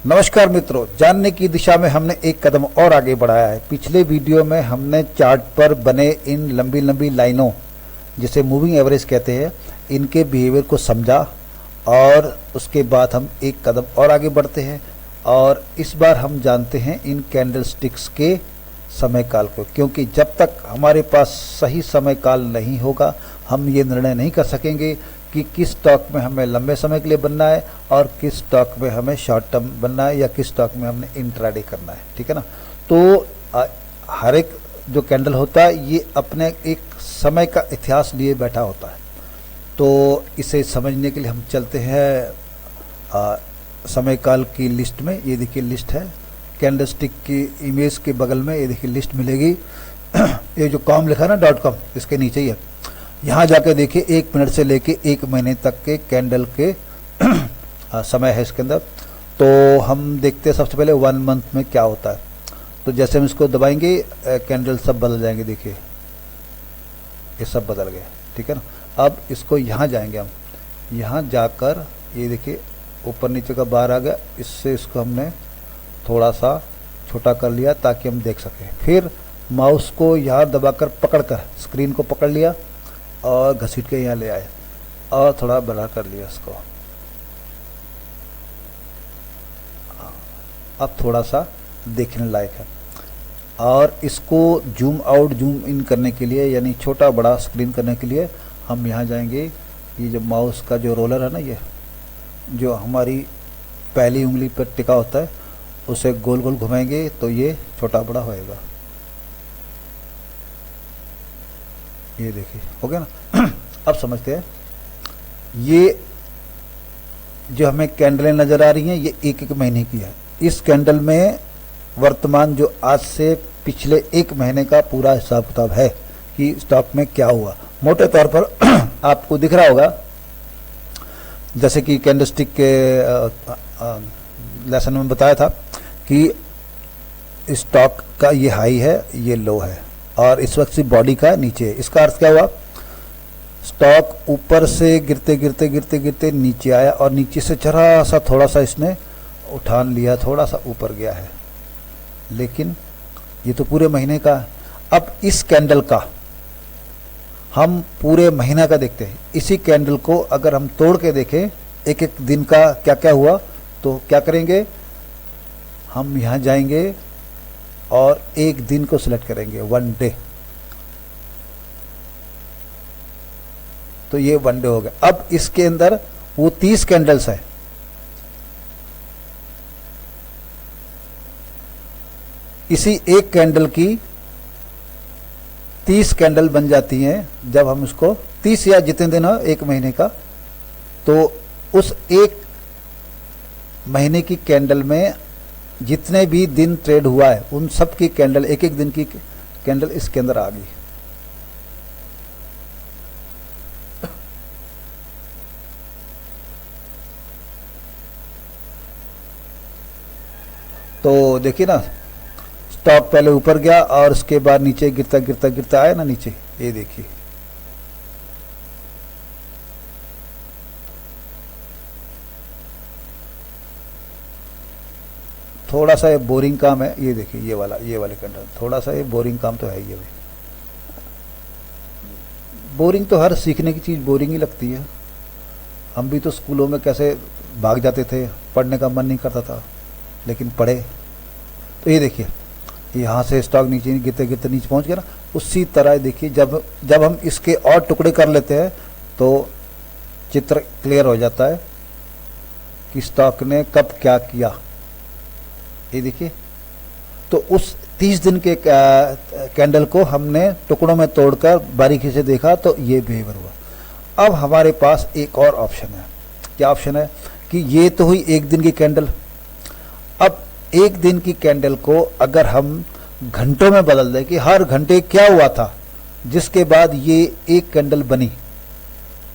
नमस्कार मित्रों, जानने की दिशा में हमने एक कदम और आगे बढ़ाया है। पिछले वीडियो में हमने चार्ट पर बने इन लंबी लंबी लाइनों, जिसे मूविंग एवरेज कहते हैं, इनके बिहेवियर को समझा और उसके बाद हम एक कदम और आगे बढ़ते हैं और इस बार हम जानते हैं इन कैंडल स्टिक्स के समय काल को, क्योंकि जब तक हमारे पास सही समय काल नहीं होगा हम ये निर्णय नहीं कर सकेंगे कि किस स्टॉक में हमें लंबे समय के लिए बनना है और किस स्टॉक में हमें शॉर्ट टर्म बनना है या किस स्टॉक में हमने इंट्राडे करना है। ठीक है ना। तो हर एक जो कैंडल होता है ये अपने एक समय का इतिहास लिए बैठा होता है। तो इसे समझने के लिए हम चलते हैं समय काल की लिस्ट में। ये देखिए लिस्ट है, कैंडल स्टिक की इमेज के बगल में ये देखिए लिस्ट मिलेगी। ये जो कॉम लिखा है ना .com, इसके नीचे ही है। यहाँ जाकर देखिए 1 मिनट से लेके 1 महीने तक के कैंडल के समय है इसके अंदर। तो हम देखते हैं सबसे पहले 1 मंथ में क्या होता है। तो जैसे हम इसको दबाएंगे कैंडल सब बदल जाएंगे। देखिए ये सब बदल गए। ठीक है ना। अब इसको यहाँ जाएंगे हम, यहाँ जाकर ये देखिए ऊपर नीचे का बार आ गया। इससे इसको हमने थोड़ा सा छोटा कर लिया ताकि हम देख सकें। फिर माउस को यहाँ दबाकर पकड़कर स्क्रीन को पकड़ लिया और घसीट के यहाँ ले आए और थोड़ा बड़ा कर लिया इसको। अब थोड़ा सा देखने लायक है। और इसको जूम आउट जूम इन करने के लिए, यानी छोटा बड़ा स्क्रीन करने के लिए हम यहाँ जाएंगे। ये जो माउस का जो रोलर है ना, ये जो हमारी पहली उंगली पर टिका होता है, उसे गोल गोल घुमाएंगे तो ये छोटा बड़ा होएगा। ये देखिए हो गया ना। अब समझते हैं, ये जो हमें कैंडलें नजर आ रही हैं ये 1-1 महीने की है। इस कैंडल में वर्तमान जो आज से पिछले 1 महीने का पूरा हिसाब किताब है कि स्टॉक में क्या हुआ। मोटे तौर पर आपको दिख रहा होगा, जैसे कि कैंडलस्टिक के लेसन में बताया था कि स्टॉक का ये हाई है, ये लो है और इस वक्त सिर्फ बॉडी का नीचे है। इसका अर्थ क्या हुआ, स्टॉक ऊपर से गिरते गिरते गिरते गिरते नीचे आया और नीचे से जरा सा थोड़ा सा इसने उठान लिया, थोड़ा सा ऊपर गया है। लेकिन ये तो पूरे महीने का है। अब इस कैंडल का हम पूरे महीना का देखते हैं। इसी कैंडल को अगर हम तोड़ के देखें 1-1 दिन का क्या क्या हुआ, तो क्या करेंगे, हम यहाँ जाएंगे और 1 दिन को सिलेक्ट करेंगे, 1 डे। तो ये 1 डे हो गया। अब इसके अंदर वो 30 कैंडल्स है। इसी एक कैंडल की 30 कैंडल बन जाती हैं जब हम उसको 30 या जितने दिन हो 1 महीने का, तो उस 1 महीने की कैंडल में जितने भी दिन ट्रेड हुआ है उन सब की कैंडल, 1-1 दिन की कैंडल इसके अंदर आ गई। तो देखिए ना, स्टॉक पहले ऊपर गया और उसके बाद नीचे गिरता गिरता गिरता आया ना नीचे। ये देखिए थोड़ा सा ये बोरिंग काम है। ये देखिए ये वाले कैंडल, थोड़ा सा ये बोरिंग काम तो है। ये भाई बोरिंग तो हर सीखने की चीज़ बोरिंग ही लगती है। हम भी तो स्कूलों में कैसे भाग जाते थे, पढ़ने का मन नहीं करता था लेकिन पढ़े। तो ये देखिए यहाँ से स्टॉक नीचे गिरते गिरते नीचे पहुँच गया ना। उसी तरह देखिए जब हम इसके और टुकड़े कर लेते हैं तो चित्र क्लियर हो जाता है कि स्टॉक ने कब क्या किया। ये देखिए, तो उस 30 दिन के कैंडल को हमने टुकड़ों में तोड़कर बारीकी से देखा तो ये बिहेवियर हुआ। अब हमारे पास एक और ऑप्शन है। क्या ऑप्शन है कि ये तो हुई 1 दिन की कैंडल। अब 1 दिन की कैंडल को अगर हम घंटों में बदल दें कि हर घंटे क्या हुआ था जिसके बाद ये एक कैंडल बनी,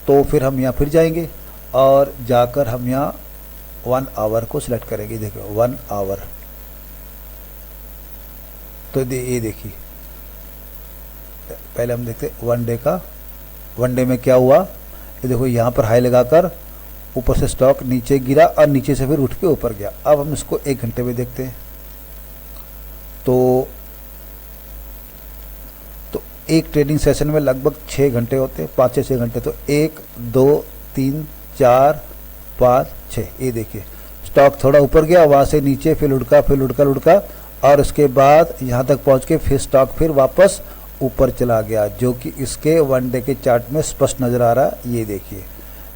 तो फिर हम यहाँ फिर जाएंगे और जाकर हम यहाँ 1 आवर को सिलेक्ट करेंगे। देखो 1 आवर, तो ये देखिए पहले हम देखते 1 डे का। 1 डे में क्या हुआ, ये देखो यहाँ पर हाई लगाकर ऊपर से स्टॉक नीचे गिरा और नीचे से फिर उठ के ऊपर गया। अब हम इसको 1 घंटे में देखते हैं। तो एक ट्रेडिंग सेशन में लगभग 6 घंटे होते हैं, 5 से 6 घंटे। तो 1 2 3 4 5 6, ये देखिए स्टॉक थोड़ा ऊपर गया, वहाँ से नीचे फिर लुढ़का और उसके बाद यहाँ तक पहुँच के फिर स्टॉक फिर वापस ऊपर चला गया, जो कि इसके 1 डे के चार्ट में स्पष्ट नज़र आ रहा है। ये देखिए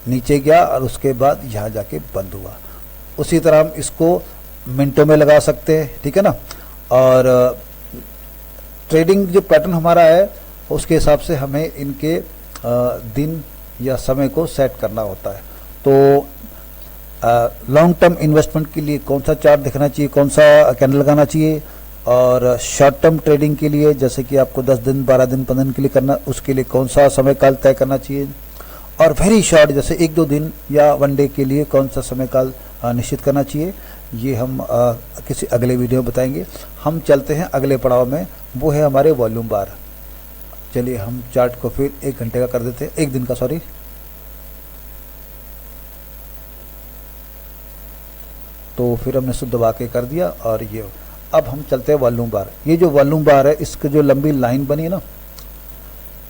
नीचे गया और उसके बाद यहाँ जाके बंद हुआ। उसी तरह हम इसको मिनटों में लगा सकते हैं, ठीक है ना। और ट्रेडिंग जो पैटर्न हमारा है उसके हिसाब से हमें इनके दिन या समय को सेट करना होता है। तो लॉन्ग टर्म इन्वेस्टमेंट के लिए कौन सा चार्ट देखना चाहिए, कौन सा कैंडल लगाना चाहिए, और शॉर्ट टर्म ट्रेडिंग के लिए जैसे कि आपको 10 दिन 12 दिन 15 दिन के लिए करना, उसके लिए कौन सा समय काल तय करना चाहिए, और वेरी शॉर्ट जैसे 1-2 दिन या 1 डे के लिए कौन सा समय काल निश्चित करना चाहिए, ये हम किसी अगले वीडियो में बताएंगे। हम चलते हैं अगले पड़ाव में, वो है हमारे वॉल्यूम बार। चलिए हम चार्ट को फिर 1 घंटे का कर देते हैं, 1 दिन का सॉरी। तो फिर हमने इसको दबा के कर दिया और ये अब हम चलते हैं वॉल्यूम बार। ये जो वॉल्यूम बार है इसकी जो लंबी लाइन बनी है ना,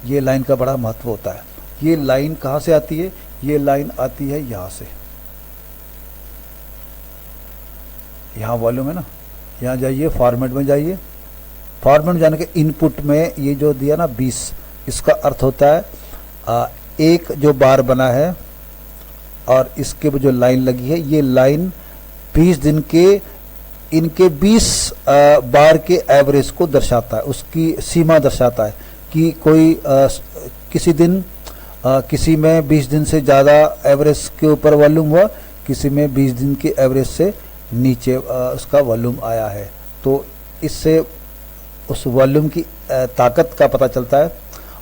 ये लाइन का बड़ा महत्व होता है। ये लाइन कहाँ से आती है, ये लाइन आती है यहाँ से, यहाँ वॉल्यूम है ना, यहाँ जाइए फॉर्मेट में जाइए, फॉर्मेट में जाने के इनपुट में ये जो दिया ना 20, इसका अर्थ होता है एक जो बार बना है और इसके जो लाइन लगी है, ये लाइन 20 दिन के इनके 20 बार के एवरेज को दर्शाता है, उसकी सीमा दर्शाता है कि कोई किसी दिन किसी में 20 दिन से ज़्यादा एवरेज के ऊपर वॉल्यूम हुआ, किसी में 20 दिन के एवरेज से नीचे उसका वॉल्यूम आया है। तो इससे उस वॉल्यूम की ताकत का पता चलता है।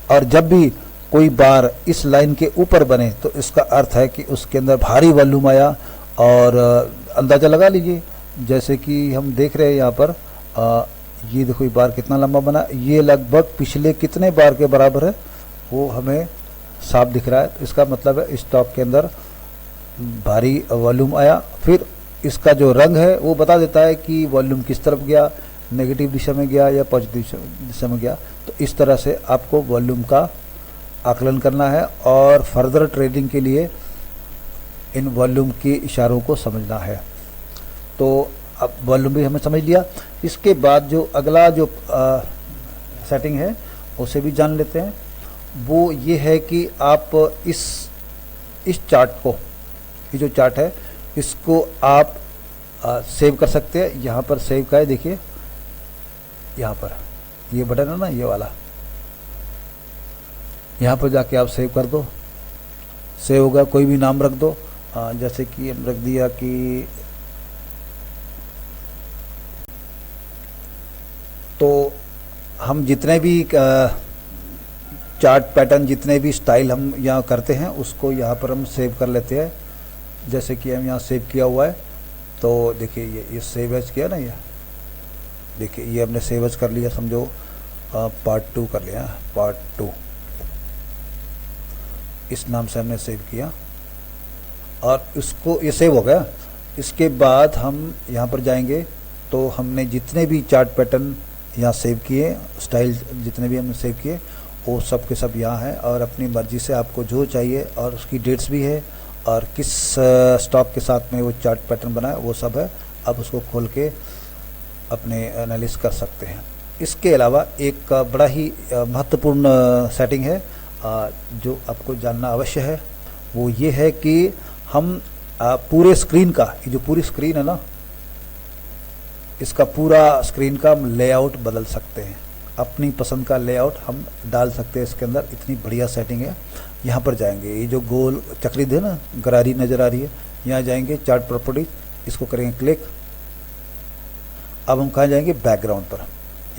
और जब भी कोई बार इस लाइन के ऊपर बने तो इसका अर्थ है कि उसके अंदर भारी वॉल्यूम आया। और अंदाज़ा लगा लीजिए, जैसे कि हम देख रहे हैं यहाँ पर ये देखो ये बार कितना लंबा बना, ये लगभग पिछले कितने बार के बराबर है वो हमें साफ दिख रहा है। तो इसका मतलब है स्टॉक के अंदर भारी वॉल्यूम आया। फिर इसका जो रंग है वो बता देता है कि वॉल्यूम किस तरफ गया, नेगेटिव दिशा में गया या पॉजिटिव दिशा में गया। तो इस तरह से आपको वॉल्यूम का आकलन करना है और फर्दर ट्रेडिंग के लिए इन वॉल्यूम के इशारों को समझना है। तो अब वॉल्यूम भी हमें समझ लिया। इसके बाद जो अगला जो सेटिंग है उसे भी जान लेते हैं। वो ये है कि आप इस चार्ट को, ये जो चार्ट है इसको आप सेव कर सकते हैं। यहाँ पर सेव का है, देखिए यहाँ पर ये बटन है ना, ये वाला, यहाँ पर जाके आप सेव कर दो। सेव होगा, कोई भी नाम रख दो, जैसे कि हम रख दिया कि तो हम जितने भी चार्ट पैटर्न, जितने भी स्टाइल हम यहाँ करते हैं उसको यहाँ पर हम सेव कर लेते हैं। जैसे कि हम यहाँ सेव किया हुआ है, तो देखिए ये सेव एज किया ना, ये देखिए ये हमने सेव एज कर लिया, समझो पार्ट 2 कर लिया, पार्ट 2 इस नाम से हमने सेव किया और इसको ये सेव हो गया। इसके बाद हम यहाँ पर जाएंगे तो हमने जितने भी चार्ट पैटर्न यहाँ सेव किए, स्टाइल जितने भी हमने सेव किए वो सब के सब यहाँ है। और अपनी मर्ज़ी से आपको जो चाहिए, और उसकी डेट्स भी है और किस स्टॉक के साथ में वो चार्ट पैटर्न बना है वो सब है। आप उसको खोल के अपने एनालिसिस कर सकते हैं। इसके अलावा एक बड़ा ही महत्वपूर्ण सेटिंग है जो आपको जानना अवश्य है। वो ये है कि हम पूरे स्क्रीन का, ये जो पूरी स्क्रीन है ना, इसका पूरा स्क्रीन का हम लेआउट बदल सकते हैं। अपनी पसंद का लेआउट हम डाल सकते हैं इसके अंदर। इतनी बढ़िया सेटिंग है। यहाँ पर जाएंगे, ये जो गोल चक्री दे ना, गरारी नज़र आ रही है, यहाँ जाएंगे चार्ट प्रॉपर्टी, इसको करेंगे क्लिक। अब हम कहाँ जाएंगे, बैकग्राउंड पर,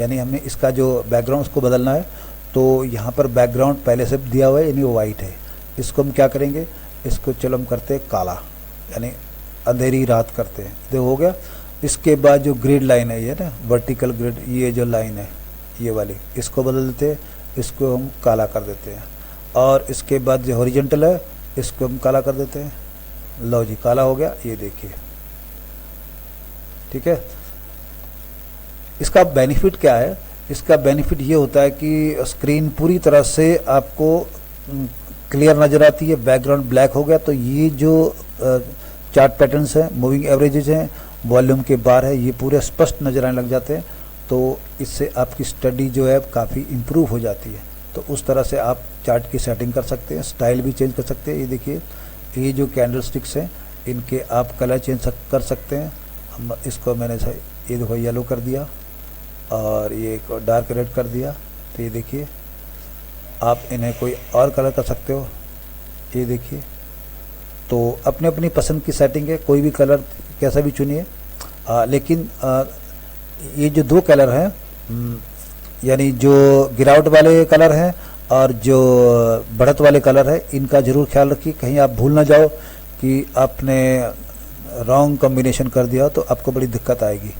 यानी हमें इसका जो बैकग्राउंड उसको बदलना है। तो यहाँ पर बैकग्राउंड पहले से दिया हुआ है, यानी वो वाइट है। इसको हम क्या करेंगे, इसको चलो हम करते हैं काला, यानी अंधेरी रात करते हैं। देखो हो गया। इसके बाद जो ग्रिड लाइन है ये ना, वर्टिकल ग्रिड, ये जो लाइन है ये वाली, इसको बदल देते हैं, इसको हम काला कर देते हैं। और इसके बाद जो हॉरिजॉन्टल है इसको हम काला कर देते हैं। लो जी काला हो गया, ये देखिए। ठीक है, इसका बेनिफिट क्या है? इसका बेनिफिट ये होता है कि स्क्रीन पूरी तरह से आपको क्लियर नज़र आती है, बैकग्राउंड ब्लैक हो गया तो ये जो चार्ट पैटर्न्स हैं, मूविंग एवरेजेज हैं, वॉल्यूम के बार है, ये पूरे स्पष्ट नज़र आने लग जाते हैं। तो इससे आपकी स्टडी जो है काफ़ी इम्प्रूव हो जाती है। तो उस तरह से आप चार्ट की सेटिंग कर सकते हैं, स्टाइल भी चेंज कर सकते हैं। ये देखिए, ये जो कैंडल स्टिक्स हैं इनके आप कलर चेंज कर सकते हैं। हम इसको मैंने ये देखो येलो कर दिया और ये डार्क रेड कर दिया। तो ये देखिए, आप इन्हें कोई और कलर कर सकते हो, ये देखिए। तो अपने अपनी पसंद की सेटिंग है, कोई भी कलर कैसा भी चुनिए। लेकिन ये जो दो कलर हैं, यानी जो गिरावट वाले कलर हैं और जो बढ़त वाले कलर है, इनका ज़रूर ख्याल रखिए, कहीं आप भूल ना जाओ कि आपने रॉन्ग कॉम्बिनेशन कर दिया तो आपको बड़ी दिक्कत आएगी।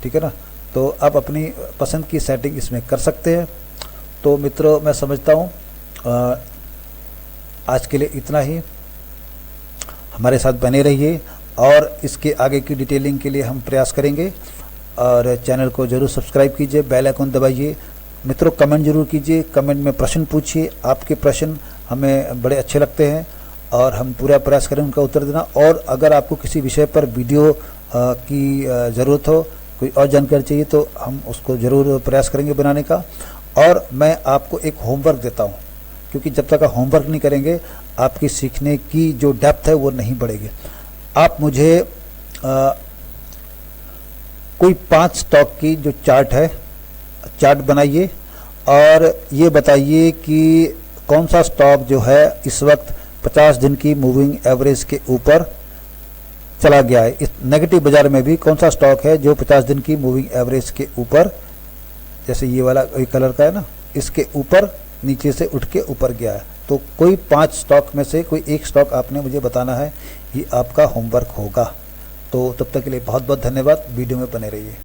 ठीक है ना, तो आप अपनी पसंद की सेटिंग इसमें कर सकते हैं। तो मित्रों, मैं समझता हूँ आज के लिए इतना ही। हमारे साथ बने रहिए और इसके आगे की डिटेलिंग के लिए हम प्रयास करेंगे। और चैनल को जरूर सब्सक्राइब कीजिए, बेल आइकन दबाइए। मित्रों, कमेंट जरूर कीजिए, कमेंट में प्रश्न पूछिए। आपके प्रश्न हमें बड़े अच्छे लगते हैं और हम पूरा प्रयास करें उनका उत्तर देना। और अगर आपको किसी विषय पर वीडियो की ज़रूरत हो, कोई और जानकारी चाहिए, तो हम उसको ज़रूर प्रयास करेंगे बनाने का। और मैं आपको एक होमवर्क देता हूँ, क्योंकि जब तक आप होमवर्क नहीं करेंगे आपकी सीखने की जो डेप्थ है वो नहीं बढ़ेगी। आप मुझे कोई 5 स्टॉक की जो चार्ट बनाइए और ये बताइए कि कौन सा स्टॉक जो है इस वक्त 50 दिन की मूविंग एवरेज के ऊपर चला गया है। इस नेगेटिव बाजार में भी कौन सा स्टॉक है जो 50 दिन की मूविंग एवरेज के ऊपर, जैसे ये वाला कलर का है ना, इसके ऊपर नीचे से उठ के ऊपर गया है। तो कोई 5 स्टॉक में से कोई एक स्टॉक आपने मुझे बताना है, ये आपका होमवर्क होगा। तो तब तक के लिए बहुत बहुत धन्यवाद। वीडियो में बने रहिए।